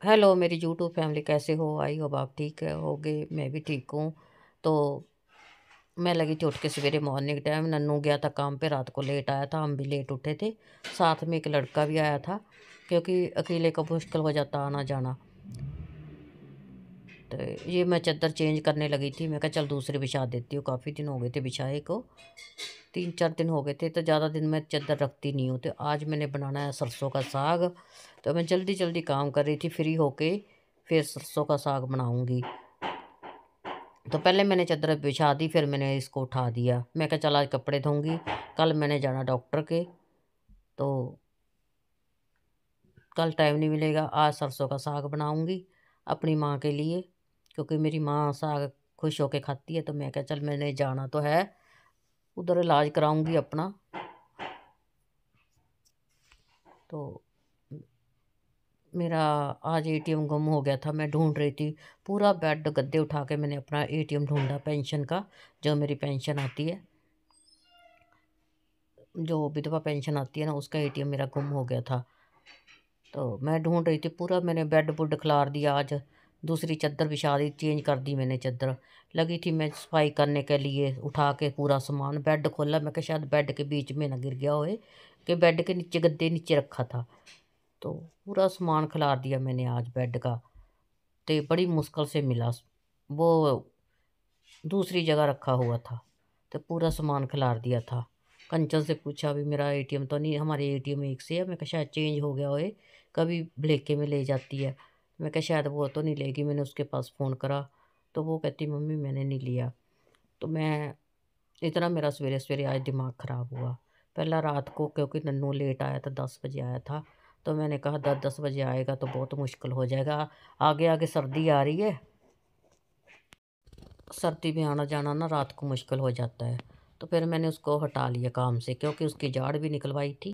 Hello मेरी YouTube family, कैसे हो? आई होप आप ठीक है होगे। मैं भी ठीक हूँ। तो मैं लगी थी उठ के सवेरे मॉर्निंग टाइम। नन्नू गया था काम पे, रात को लेट आया था, हम भी लेट उठे थे। साथ में एक लड़का भी आया था, क्योंकि अकेले का मुश्किल हो जाता आना जाना। तो ये मैं चादर चेंज करने लगी थी। मैं कहा चल दूसरी बिछा देती हूँ, काफ़ी दिन हो गए थे बिछाए को, 3-4 दिन हो गए थे। तो ज़्यादा दिन मैं चादर रखती नहीं हूँ। तो आज मैंने बनाना है सरसों का साग। तो मैं जल्दी जल्दी काम कर रही थी, फ्री होके फिर सरसों का साग बनाऊंगी। तो पहले मैंने चादर बिछा दी, फिर मैंने इसको उठा दिया। मैं कहा चल आज कपड़े धोऊंगी, कल मैंने जाना डॉक्टर के, तो कल टाइम नहीं मिलेगा। आज सरसों का साग बनाऊंगी अपनी माँ के लिए, क्योंकि मेरी माँ साग खुश होके खाती है। तो मैं कहा चल मैंने जाना तो है, उधर इलाज कराऊंगी अपना। तो मेरा आज एटीएम गुम हो गया था, मैं ढूंढ रही थी। पूरा बेड गद्दे उठा के मैंने अपना एटीएम ढूंढा, पेंशन का, जो मेरी पेंशन आती है, जो विधवा पेंशन आती है ना, उसका एटीएम मेरा गुम हो गया था। तो मैं ढूंढ रही थी, पूरा मैंने बेड बुड खिलार दिया। आज दूसरी चादर बिछा दी, चेंज कर दी मैंने चादर। लगी थी मैं सफाई करने के लिए, उठा के पूरा सामान बेड खोला। मैं कहा शायद बेड के बीच में ना गिर गया होए, कि बेड के नीचे, गद्दे नीचे रखा था। तो पूरा सामान खिलार दिया मैंने आज बेड का। तो बड़ी मुश्किल से मिला, वो दूसरी जगह रखा हुआ था। तो पूरा सामान खिलार दिया था। कंचन से पूछा, भी मेरा एटीएम तो नहीं, हमारे एटीएम एक से है। मैं कहा शायद चेंज हो गया होए, कभी ब्लेके में ले जाती है। मैं कहा शायद वो तो नहीं लेगी। मैंने उसके पास फ़ोन करा, तो वो कहती मम्मी मैंने नहीं लिया। तो मैं, इतना मेरा सवेरे सवेरे आज दिमाग ख़राब हुआ। पहला रात को, क्योंकि नन्नू लेट आया था, 10 बजे आया था। तो मैंने कहा 10-10 बजे आएगा तो बहुत मुश्किल हो जाएगा। आगे आगे सर्दी आ रही है, सर्दी में आना जाना ना रात को मुश्किल हो जाता है। तो फिर मैंने उसको हटा लिया काम से, क्योंकि उसकी जाड़ भी निकलवाई थी।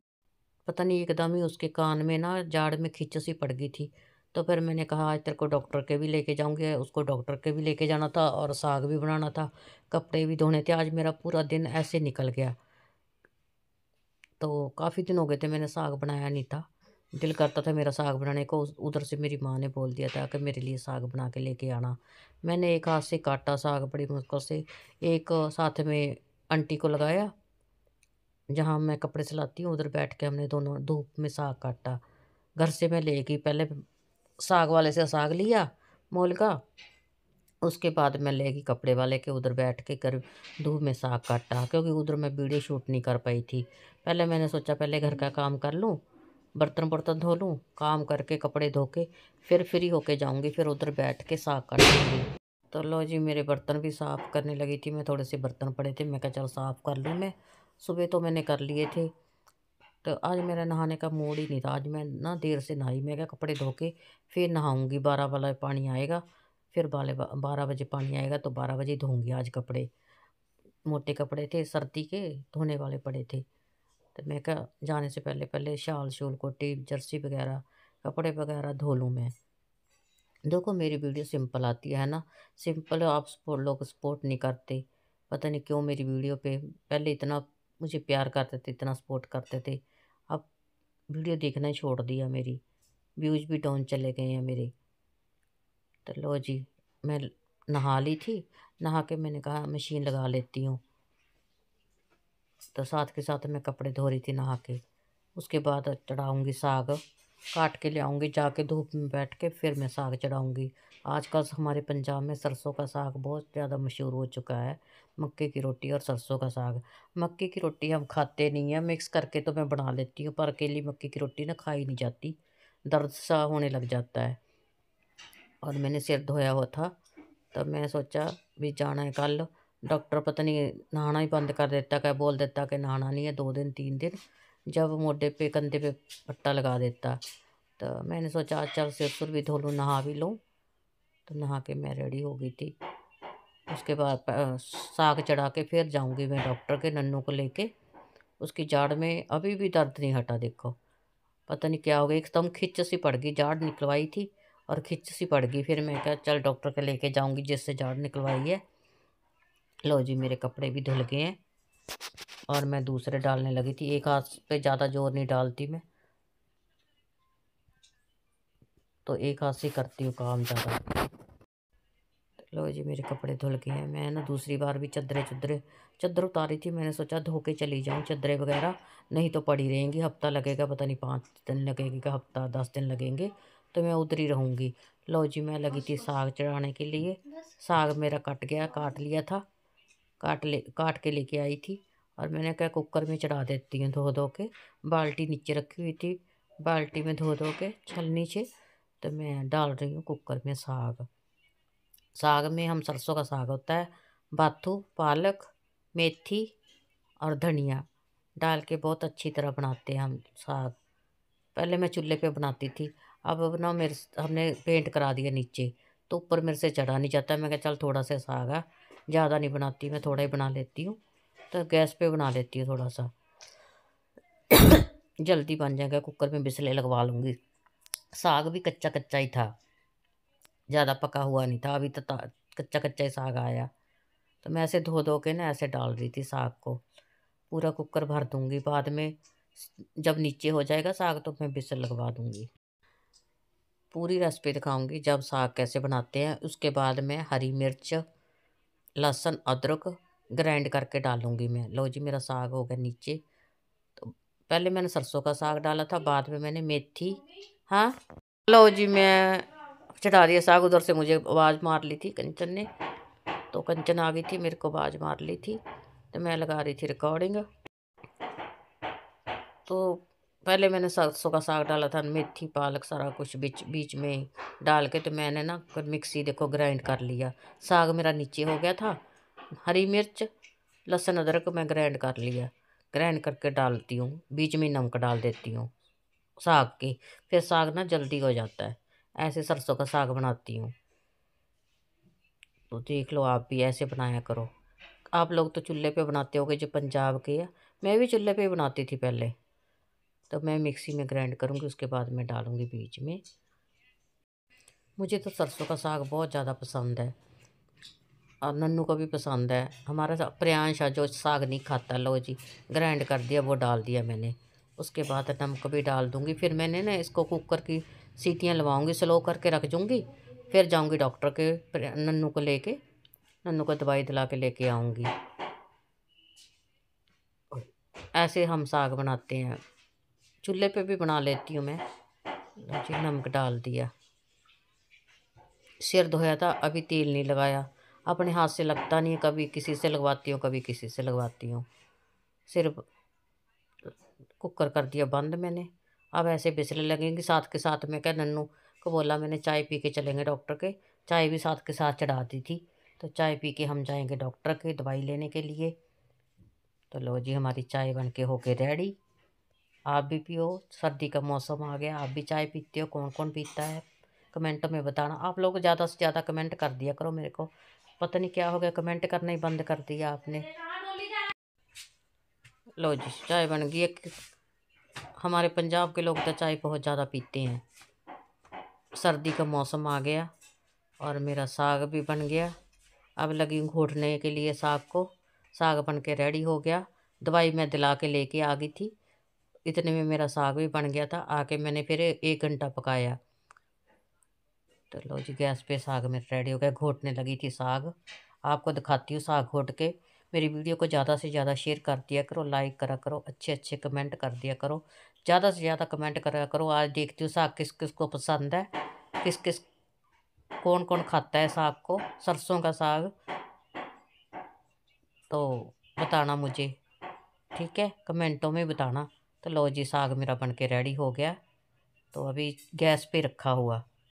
पता नहीं एकदम ही उसके कान में ना जाड़ में खिंच सी पड़ गई थी। तो फिर मैंने कहा आज तेरे को डॉक्टर के भी लेके जाऊंगे। उसको डॉक्टर के भी लेके जाना था, और साग भी बनाना था, कपड़े भी धोने थे। आज मेरा पूरा दिन ऐसे निकल गया। तो काफ़ी दिन हो गए थे मैंने साग बनाया नहीं था। दिल करता था मेरा साग बनाने को। उधर से मेरी माँ ने बोल दिया था कि मेरे लिए साग बना के लेके आना। मैंने एक हाथ से काटा साग बड़ी मुश्किल से, एक साथ में आंटी को लगाया, जहाँ मैं कपड़े सिलाती हूँ उधर बैठ के हमने दोनों धूप में साग काटा। घर से मैं ले गई, पहले साग वाले से साग लिया मोल का, उसके बाद मैं ले गई कपड़े वाले के, उधर बैठ के कर धूप में साग काटा, क्योंकि उधर मैं वीडियो शूट नहीं कर पाई थी। पहले मैंने सोचा पहले घर का काम कर लूँ, बर्तन बर्तन धो लूँ, काम करके कपड़े धो के फिर फ्री होके जाऊँगी, फिर उधर बैठ के साग काटूँगी। तो लो जी, मेरे बर्तन भी साफ़ करने लगी थी मैं। थोड़े से बर्तन पड़े थे, मैं कहा चल साफ़ कर लूँ मैं। सुबह तो मैंने कर लिए थे। तो आज मेरा नहाने का मूड ही नहीं था। आज मैं ना देर से नहाई। मैं क्या कपड़े धो के फिर नहाऊंगी, 12 वाला पानी आएगा, फिर 12 बजे पानी आएगा तो 12 बजे धोऊंगी आज कपड़े। मोटे कपड़े थे सर्दी के, धोने वाले पड़े थे। तो मैं क्या जाने से पहले पहले शाल शूल कोटी जर्सी वगैरह कपड़े वगैरह धो लूँ मैं। देखो मेरी वीडियो सिंपल आती है ना, सिंपल आप लोग सपोर्ट नहीं करते। पता नहीं क्यों मेरी वीडियो पे पहले इतना मुझे प्यार करते थे, इतना सपोर्ट करते थे। अब वीडियो देखना ही छोड़ दिया, मेरी व्यूज़ भी डाउन चले गए हैं मेरे। तो लो जी, मैं नहा ली थी। नहा के मैंने कहा मशीन लगा लेती हूँ। तो साथ के साथ मैं कपड़े धो रही थी नहा के। उसके बाद चढ़ाऊँगी साग, काट के ले आऊँगी जाके धूप में बैठ के, फिर मैं साग चढ़ाऊँगी। आजकल हमारे पंजाब में सरसों का साग बहुत ज़्यादा मशहूर हो चुका है। मक्के की रोटी और सरसों का साग। मक्के की रोटी हम खाते नहीं हैं, मिक्स करके तो मैं बना लेती हूँ, पर अकेली मक्के की रोटी ना खाई नहीं जाती, दर्द सा होने लग जाता है। और मैंने सिर धोया हुआ था, तब मैं सोचा भी जाना है कल। डॉक्टर पता नहीं नहाना ही बंद कर देता, क्या बोल देता कि नहाना नहीं है 2 दिन 3 दिन, जब मोढे पे कंधे पे पट्टा लगा देता। तो मैंने सोचा आज चल सिर सुर भी धो लूँ, नहा भी लूँ। तो नहा के मैं रेडी हो गई थी। उसके बाद साग चढ़ा के फिर जाऊंगी मैं डॉक्टर के, नन्नू को लेके। उसकी जाड़ में अभी भी दर्द नहीं हटा, देखो पता नहीं क्या हो गया, एकदम खिंच सी पड़ गई। जाड़ निकलवाई थी और खिंच सी पड़ गई। फिर मैं क्या चल डॉक्टर के लेके जाऊंगी जिससे जाड़ निकलवाई है। लो जी, मेरे कपड़े भी धुल गए हैं और मैं दूसरे डालने लगी थी। एक हाथ पे ज़्यादा जोर नहीं डालती मैं। तो एक हाथ से करती हूँ काम ज़्यादा। लो जी, मेरे कपड़े धुल गए हैं। मैं ना दूसरी बार भी चादर उतारी थी। मैंने सोचा धो के चली जाऊँ चादरें वगैरह, नहीं तो पड़ी रहेंगी, हफ्ता लगेगा, पता नहीं 5 दिन लगेगा, हफ्ता 10 दिन लगेंगे, तो मैं उधर ही रहूँगी। लो जी, मैं लगी थी साग चढ़ाने के लिए। साग मेरा कट गया, काट लिया था, काट के लेके आई थी, और मैंने कहा कुकर में चढ़ा देती हूँ धो धो के। बाल्टी नीचे रखी हुई थी, बाल्टी में धो धो के छलनी से, तो मैं डाल रही हूँ कुकर में साग। साग में हम सरसों का साग होता है, बाथू, पालक, मेथी और धनिया डाल के बहुत अच्छी तरह बनाते हैं हम साग। पहले मैं चूल्हे पे बनाती थी, अब ना हमने पेंट करा दिया नीचे, तो ऊपर मेरे से चढ़ा नहीं जाता। मैं कहा चल थोड़ा सा साग है, ज़्यादा नहीं बनाती मैं, थोड़ा ही बना लेती हूँ, तो गैस पे बना लेती हूँ थोड़ा सा। जल्दी बन जाएगा, कुकर में बिसले लगवा लूँगी। साग भी कच्चा कच्चा ही था, ज़्यादा पका हुआ नहीं था, अभी तो कच्चा कच्चा ही साग आया। तो मैं ऐसे धो धो के ना ऐसे डाल रही थी साग को। पूरा कुकर भर दूंगी, बाद में जब नीचे हो जाएगा साग तो मैं बिसल लगवा दूंगी। पूरी रेसिपी दिखाऊंगी जब साग कैसे बनाते हैं। उसके बाद मैं हरी मिर्च, लहसुन, अदरक ग्राइंड करके डालूंगी मैं। लो जी, मेरा साग हो गया नीचे। तो पहले मैंने सरसों का साग डाला था, बाद में मैंने मेथी। हाँ, लो जी, मैं चढ़ा दिया साग। उधर से मुझे आवाज़ मार ली थी कंचन ने, तो कंचन आ गई थी, मेरे को आवाज़ मार ली थी, तो मैं लगा रही थी रिकॉर्डिंग। तो पहले मैंने सरसों का साग डाला था, मेथी, पालक सारा कुछ बीच बीच में डाल के, तो मैंने ना फिर मिक्सी देखो ग्राइंड कर लिया। साग मेरा नीचे हो गया था। हरी मिर्च, लहसुन, अदरक मैं ग्राइंड कर लिया, ग्राइंड करके डालती हूँ, बीच में नमक डाल देती हूँ साग के, फिर साग ना जल्दी हो जाता है। ऐसे सरसों का साग बनाती हूँ, तो देख लो आप भी ऐसे बनाया करो। आप लोग तो चूल्हे पे बनाते होगे जो पंजाब के है, मैं भी चूल्हे पे बनाती थी पहले। तो मैं मिक्सी में ग्राइंड करूँगी, उसके बाद मैं डालूँगी बीच में। मुझे तो सरसों का साग बहुत ज़्यादा पसंद है, और नन्नू को भी पसंद है। हमारा प्रियांश है जो साग नहीं खाता। लो जी, ग्राइंड कर दिया, वो डाल दिया मैंने। उसके बाद नमक भी डाल दूँगी। फिर मैंने ना इसको कुकर की सीटियाँ लवाऊँगी, स्लो करके रख दूँगी। फिर जाऊँगी डॉक्टर के, नन्नू को लेके, नन्नू को दवाई दिला के लेके आऊँगी। ऐसे हम साग बनाते हैं। चूल्हे पे भी बना लेती हूँ मैं। लो जी, नमक डाल दिया। सिर धोया था, अभी तेल नहीं लगाया। अपने हाथ से लगता नहीं है, कभी किसी से लगवाती हूँ, कभी किसी से लगवाती हूँ। सिर्फ कुकर कर दिया बंद मैंने। अब ऐसे बिजली लगेंगी। साथ के साथ मैं क्या, नन्नू को बोला मैंने चाय पी के चलेंगे डॉक्टर के, चाय भी साथ के साथ चढ़ा दी थी। तो चाय पी के हम जाएंगे डॉक्टर के दवाई लेने के लिए। तो लो जी, हमारी चाय बन के हो गई रेडी। आप भी पियो, सर्दी का मौसम आ गया, आप भी चाय पीते हो? कौन कौन पीता है कमेंट में बताना। आप लोग ज़्यादा से ज़्यादा कमेंट कर दिया करो मेरे को, पता नहीं क्या हो गया, कमेंट करना ही बंद कर दिया आपने। लो जी, चाय बन गई। हमारे पंजाब के लोग तो चाय बहुत ज़्यादा पीते हैं। सर्दी का मौसम आ गया, और मेरा साग भी बन गया। अब लगी हूँ घोटने के लिए साग को। साग बन के रेडी हो गया। दवाई मैं दिला के लेके आ गई थी, इतने में मेरा साग भी बन गया था। आके मैंने फिर 1 घंटा पकाया। तो लो जी, गैस पे साग मेरा रेडी हो गया। घोटने लगी थी साग, आपको दिखाती हूँ साग घोट के। मेरी वीडियो को ज़्यादा से ज़्यादा शेयर कर दिया करो, लाइक करा करो, अच्छे अच्छे कमेंट कर दिया करो, ज़्यादा से ज़्यादा कमेंट करा करो। आज देखती हूँ साग किस किस को पसंद है, किस किस कौन कौन खाता है साग को, सरसों का साग, तो बताना मुझे, ठीक है, कमेंटों में बताना। तो लो जी, साग मेरा बन के रेडी हो गया। तो अभी गैस पे रखा हुआ।